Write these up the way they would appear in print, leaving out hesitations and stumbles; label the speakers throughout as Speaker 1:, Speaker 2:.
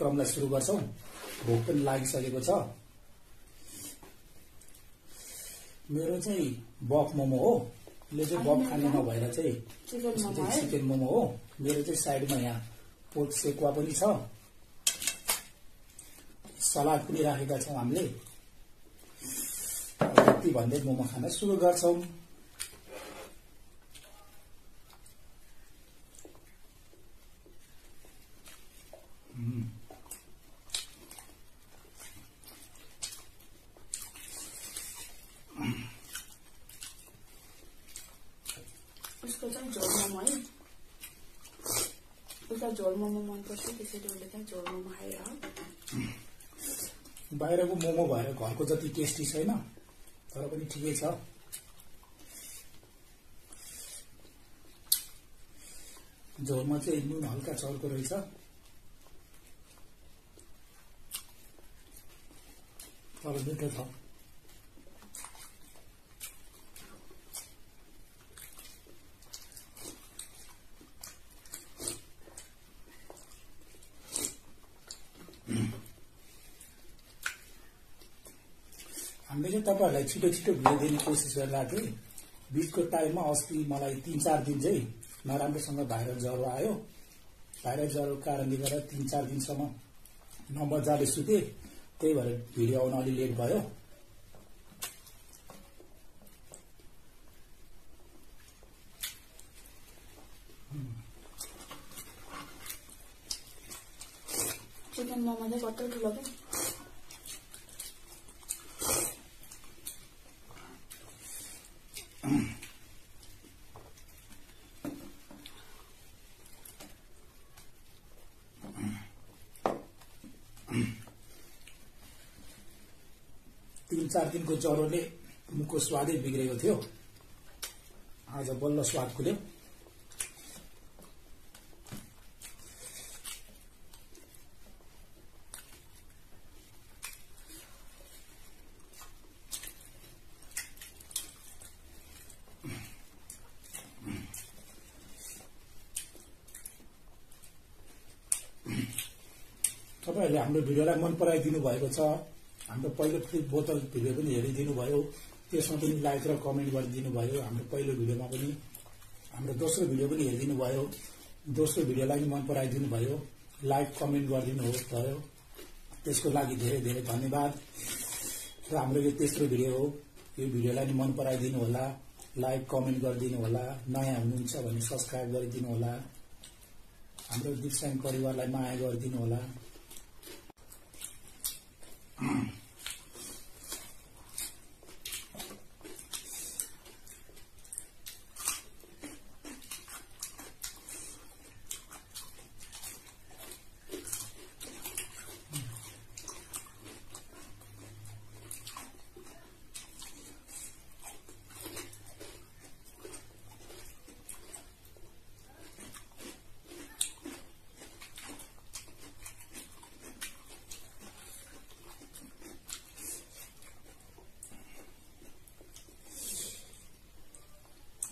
Speaker 1: क्रमलाई सुरु गर्छौं। भोक पनि लागिसकेको छ। मेरो चाहिँ बक मोमो हो। यसले चाहिँ बक खाने नभएर चाहिँ चिकन मोमो हो। मेरो चाहिँ साइडमा यहाँ पोर्क सेक्वा पनि छ। सलाद पनि राखेका छौं हामीले। यति भन्दै मोमो खान सुरु गर्छौं।
Speaker 2: उसको चाहिँ झोल मोमो है। उसलाई झोल मोमो मनपर्छ, त्यसैले उसले चाहिँ झोल मोमो खाइरह।
Speaker 1: बाहिरको मोमो भएर घरको जति टेस्टी छैन, तर पनि ठिकै छ। झोलमा चाहिँ नुन हल्का चर्को रहेछ। तर मिठो छ। हामीले चाहिँ तपाईहरुलाई छिटो छिटो भिडियो दिने कोसिस गरिरहेको थिएँ। बीचको टाइममा अस्ति मलाई 3-4 दिन चाहिँ नराम्रोसँग भाइरल ज्वरो आयो। भाइरल ज्वरोको कारणले गर्दा 3-4 दिनसम्म न मजाले सुते। त्यही भएर भिडियो आउन अलि लेट भयो।
Speaker 2: चिकन मोमो चाहिँ कत्रो ठुलो के?
Speaker 1: तीन चार दिनको ज्वरोले मुखको स्वादै बिग्रेको थियो। आज बल्ल स्वाद खुल्यो। तपाईहरुले हाम्रो भिडियोलाई मन पराइदिनु भएको छ। हाम्रो पहिलो फ्लिप बोतल भिडियो पनि हेरिदिनु भयो। त्यसमा पनि लाइक र कमेन्ट गरिदिनु भयो। हाम्रो पहिलो भिडियोमा पनि, हाम्रो दोस्रो भिडियो पनि हेरिदिनु भयो। दोस्रो भिडियोलाई पनि मन पराइदिनु भयो। लाइक कमेन्ट गरिदिनु भयो। त्यसको लागि धेरै धेरै धन्यवाद। र हाम्रो यो तेस्रो भिडियो हो। यो भिडियोलाई पनि मन पराइदिनु होला। लाइक कमेन्ट गरिदिनु होला। नयाँ हुनुहुन्छ भने सब्स्क्राइब गरिदिनु होला। हाम्रो दिपसाङ परिवारलाई माया गरिदिनु होला।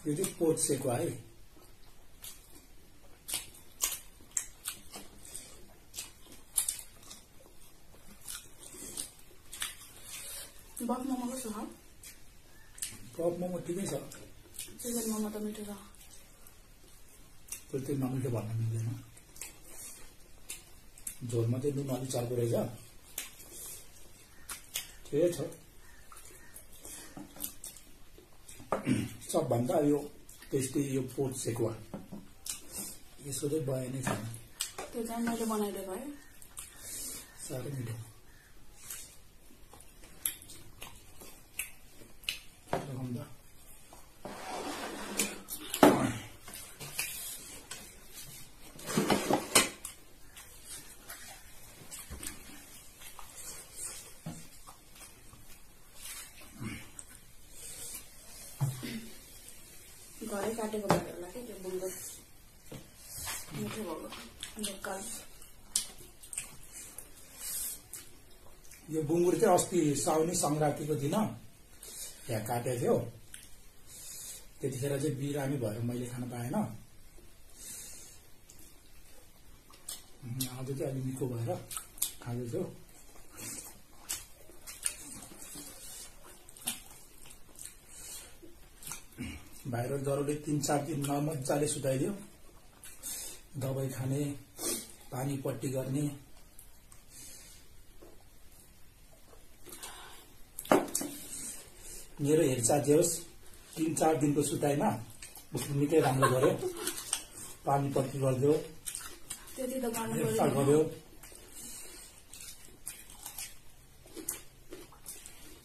Speaker 1: यो चाहिँ पोर्क सेक्वा है।
Speaker 2: बक मोमो कस्तो छ?
Speaker 1: बक मोमो ठिकै छ।
Speaker 2: चिकन मोमो त मिठो छ।
Speaker 1: त्यो नमिठो भन्न मिल्दैन। झोलमा चाहिँ नुन अलि चर्को रहेछ। ठिकै छ। सबभन्दा यो टेस्टी यो पोर्क सेक्वा। यसको चाहिँ बया नै छैन।
Speaker 2: त्यो चाहिँ मैले बनाइदिएको है।
Speaker 1: साह्रै मिठो।
Speaker 2: घरै काटेको भयो होला कि त्यो बुङ्गुर मिठो भयो लोकल।
Speaker 1: यो बुङ्गुर चाहिँ अस्ति साउनी संक्रान्तिको दिन यहाँ काटेको थियो। त्यतिखेर चाहिँ बिरामी भएर मैले खान पाएन। आज चाहिँ अलि निको भएर खाँदैछु। भाइरल ज्वरोले 3-4 दिन मजाले सुताइदियो। दबाई खाने, पानी पट्टी गर्ने, मेरो हेरचाह जे होस् 3-4 दिनको सुताइमा उसले निकै राम्रो गर्यो। पानी पट्टी गरिदियो, हेरचाह गर्यो।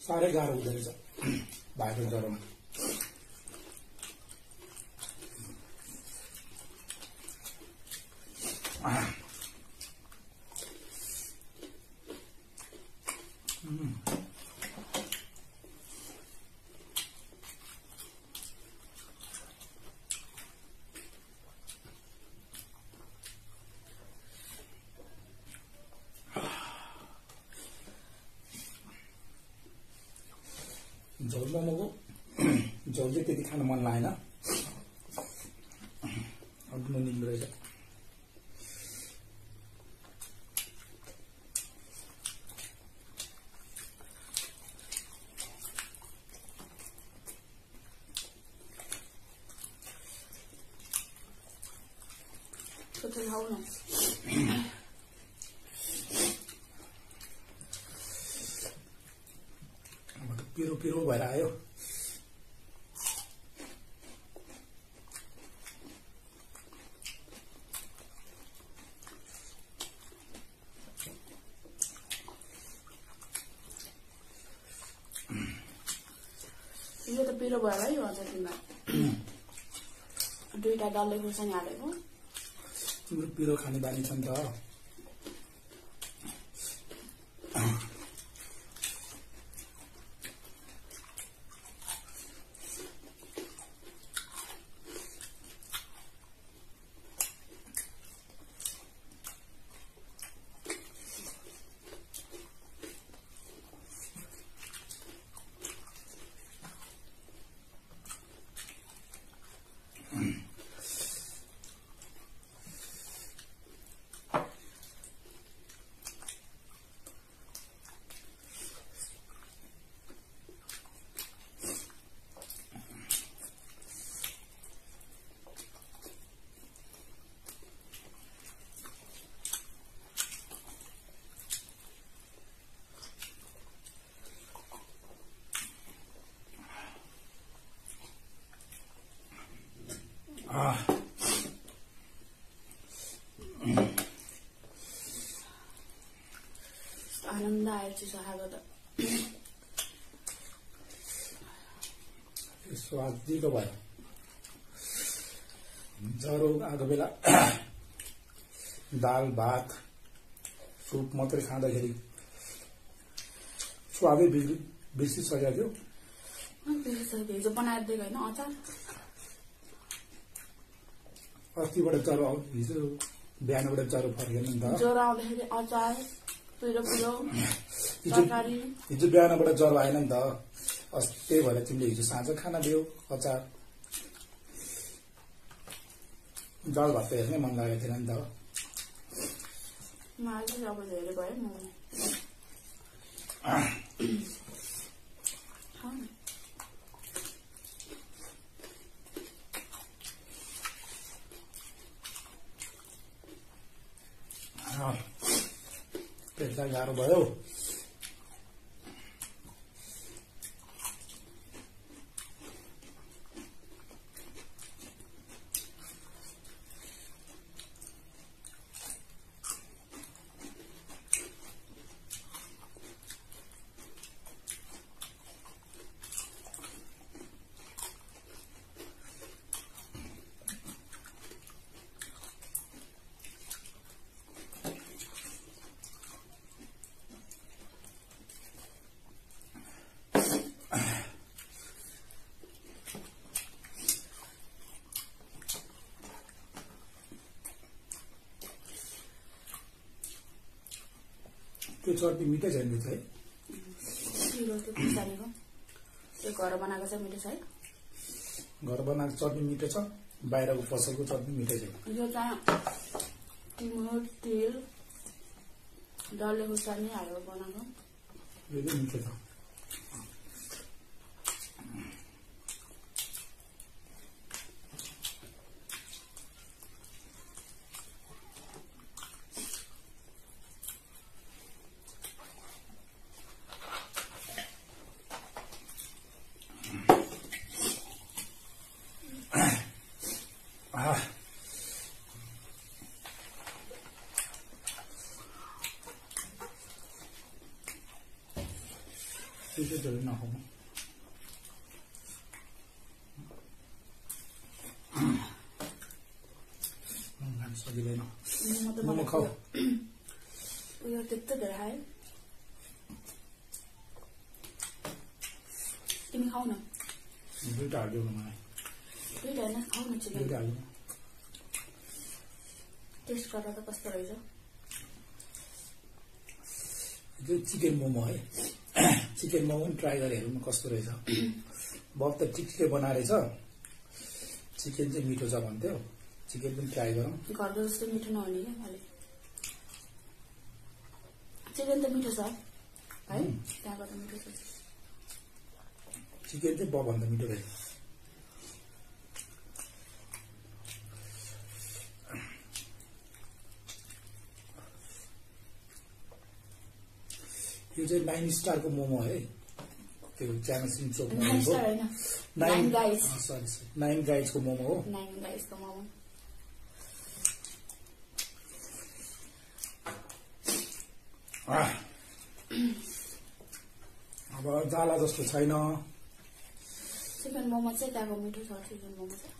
Speaker 1: साह्रै गाह्रो हुँदो रहेछ भाइरल ज्वरोमा। झोल मोमोको झोल चाहिँ त्यति खान मन लागेन, अघि निम्रो रहेछ। पिरो पिरो भएर आयो।
Speaker 2: यो त पिरो भएर है भन्छ तिमीलाई। दुईटा डल्ले खुर्सानी हालेको।
Speaker 1: तिम्रो पिरो खाने बानी छ नि त।
Speaker 2: आनन्द आयो चिसो खाएको त।
Speaker 1: स्वादिलो भयो। ज्वरो आएको बेला दाल भात सुप मात्रै खाँदाखेरि स्वादै बिर्सिसकेको थियो।
Speaker 2: हिजो बनाएर दिएको होइन अचार।
Speaker 1: अस्तिबाट ज्वरो हिजो बिहानबाट ज्वरो फर्केन नि त।
Speaker 2: ज्वरो आउँदाखेरि अचार पिरो पिरो तरकारी।
Speaker 1: हिजो बिहानबाट ज्वरो आएन नि त। त्यही भएर तिमीले हिजो साँझ खाना दियो अचार। दाल भात त हेर्नै मन लागेको थिएन नि त।
Speaker 2: मलाई चाहिँ अब धेरै भयो म
Speaker 1: पेटलाई गाह्रो भयो। त्यो चटनी मिठै छैन है।
Speaker 2: पिरोको खुर्सानीको त्यो घर बनाएको चाहिँ मिठो छ है।
Speaker 1: घर बनाएको चटनी मिठो छ, बाहिरको पसलको चटनी मिठै छैन।
Speaker 2: यो चाहिँ तिम्रो तेल डल्ले खुर्सानी हालेर बनाएको
Speaker 1: यो पनि मिठो छ त्यसै धेरै नखाउँ खान सकिँदैन मोमो खाऊ
Speaker 2: उयो त्यत्रो धेरै खायो तिमी खाऊ न
Speaker 1: दुईटा हालिदियो मलाई
Speaker 2: दुईटा होइन खाऊ न चिकन
Speaker 1: दुईटा हालिदिनु
Speaker 2: टेस्ट गरेर त कस्तो रहेछ
Speaker 1: यो चिकन मोमो है चिकन मोमो पनि ट्राई गरेर हेरौँ न कस्तो रहेछ बब त ठिकै बनाएर चिकन चाहिँ मिठो छ भन्थ्यो चिकन पनि ट्राई गरौँ
Speaker 2: घरको जस्तो मिठो नहुने क्या अलिक चिकन त मिठो छ है त्यहाँबाट मिठो छ
Speaker 1: चिकन चाहिँ बबभन्दा मिठो रहेछ यो चाहिँ 9 स्टारको मोमो है त्यो च्यानसिङ चोकमा
Speaker 2: नाइन गाइस
Speaker 1: सरी 9 गाइसको मोमो हो
Speaker 2: 9 गाइसको मोमो
Speaker 1: अब जाला जस्तो छैन
Speaker 2: चिकन मोमो चाहिँ त्यहाँको मिठो छ चिकन मोमो चाहिँ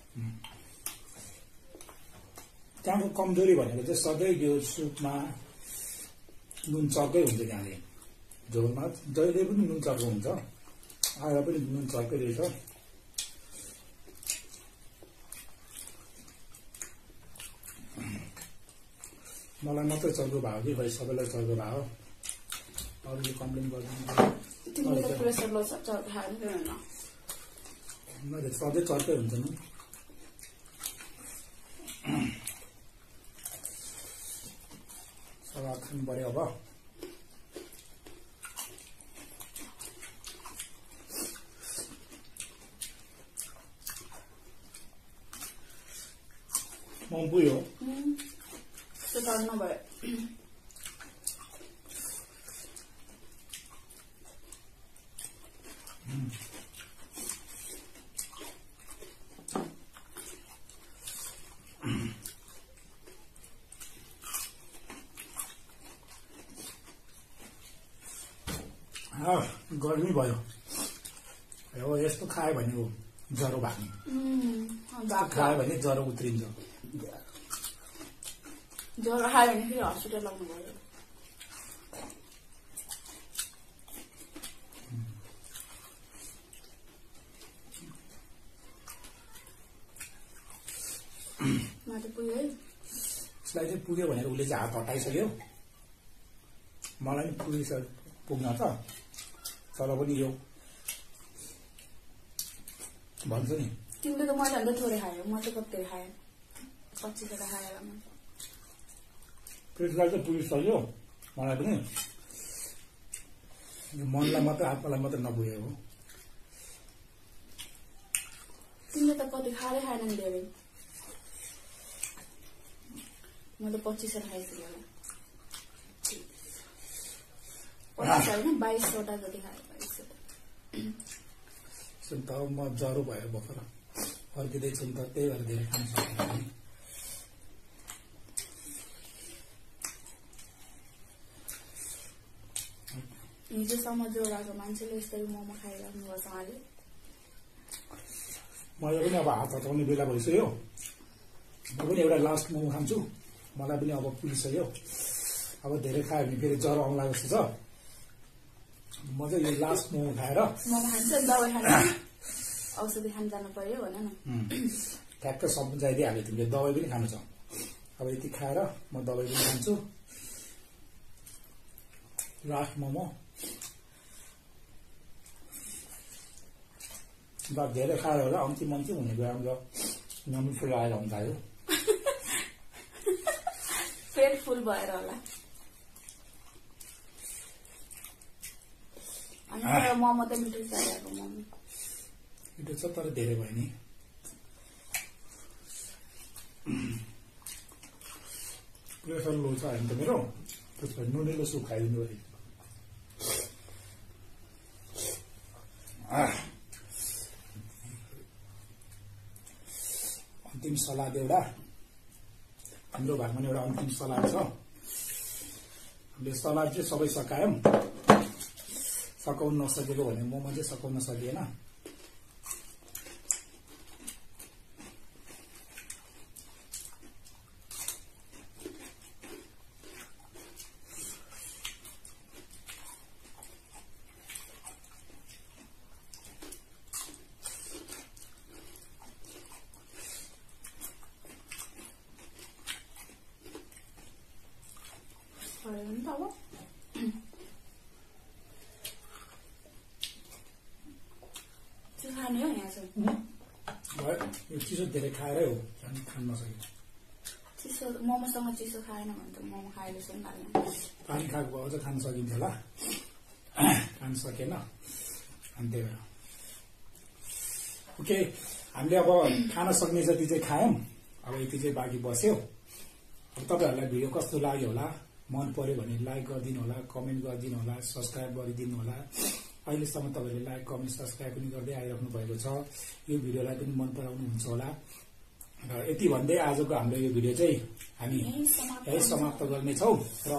Speaker 1: त्यहाँको कमजोरी भनेको चाहिँ सधैँ यो सुपमा नुन चर्कै हुन्छ त्यहाँले झोलमा जहिले पनि नुन चर्को हुन्छ आएर पनि नुन चर्कै रहेछ मलाई मात्रै चर्को भयो कि भाइ सबैलाई चर्को भयो अरूले कम्प्लेन मैले सधैँ चर्कै हुन्छ नि सलाद खानु पर्यो अब मोमो पुग्यो
Speaker 2: त्यो त नभयो
Speaker 1: गर्मी भयो हो यस्तो खायो भने हो ज्वरो भाग्ने खायो भने ज्वरो उत्रिन्छ
Speaker 2: ज्वरो खायो भने फेरि हस्पिटल लाग्नु भयो
Speaker 1: यसलाई चाहिँ पुग्यो भनेर उसले चाहिँ हात हटाइसक्यो मलाई पनि पुगिसक्यो पुग्न त तर पनि यो भन्छ नि
Speaker 2: तिमीले त मैले भन्दा थोरै खायो म चाहिँ कति खाएँ 25 वटा खाएर
Speaker 1: पेटलाई चाहिँ पुगिसक्यो मलाई पनि मनलाई मात्रै आत्मालाई मात्रै नपुगेको हो
Speaker 2: तिमीले त कति खाएरै खाएन नि धेरै म त 25 वटा खाइसकेँ 25 होइन 22 वटा जति खाएँ 22 वटा
Speaker 1: म ज्वरो भएर भर्खर फर्किँदैछु नि त त्यही भएर धेरै खान सक्दैन
Speaker 2: हिजोसम्म जोगाएको मान्छेले यस्तै मोमो खाइराख्नु भएको छ अहिले
Speaker 1: मैले पनि अब हात हटाउने बेला भइसक्यो म पनि एउटा लास्ट मोमो खान्छु मलाई पनि अब पुगिसक्यो अब धेरै खायो भने फेरि ज्वरो आउला जस्तो छ म चाहिँ यो लास्ट मोमो खाएर
Speaker 2: मोमो खान्छ दबाई खान्छ औषधि खान जानु पर्यो भन न
Speaker 1: ठ्याक्क सम्झाइदिइहाल्यो तिमीले दबाई पनि खानु छ अब यति खाएर म दबाई पनि खान्छु लास्ट मोमो धेरै खाएर होला अन्तिम हुने बेला नमिठो लागेर हुन्छ यो
Speaker 2: पेट फुल भएर होला। अनि मोमो त मिठो चाहिएको मोमो
Speaker 1: मिठो छ तर धेरै भयो नि। प्रेसर लो छ होइन त मेरो, त्यसपछि नुनिलो सुप खाइदिनु पऱ्यो। अन्तिम सलाद एउटा हाम्रो घरमा एउटा अन्तिम सलाद छ। हामीले सलाद चाहिँ सबै सकायौँ, सकाउन नसकेको भने मोमो चाहिँ सकाउन सकिएन।
Speaker 2: खाने हो यहाँ
Speaker 1: यो चिसो धेरै खाएरै हो खान नसके।
Speaker 2: चिसो मोमोसँग चिसो खाएन भने त मोमो खाए जस्तो पनि लाग्दैन।
Speaker 1: पानी खाएको भए चाहिँ खान सकिन्छ होला, खान सकेन अनि त्यही भएर। ओके, हामीले अब खान सक्ने जति चाहिँ खायौँ, अब यति चाहिँ बाँकी बस्यो। अब तपाईँहरूलाई भिडियो कस्तो लाग्यो होला, मन पर्यो भने लाइक गरिदिनु होला, कमेन्ट गरिदिनु होला, सब्सक्राइब गरिदिनु होला। अहिलेसम्म तपाईँहरूले लाइक कमेन्ट सब्सक्राइब पनि गर्दै आइराख्नु भएको छ। यो भिडियोलाई पनि मन पराउनुहुन्छ होला र यति भन्दै आजको हाम्रो यो भिडियो चाहिँ हामी यही समाप्त गर्नेछौँ र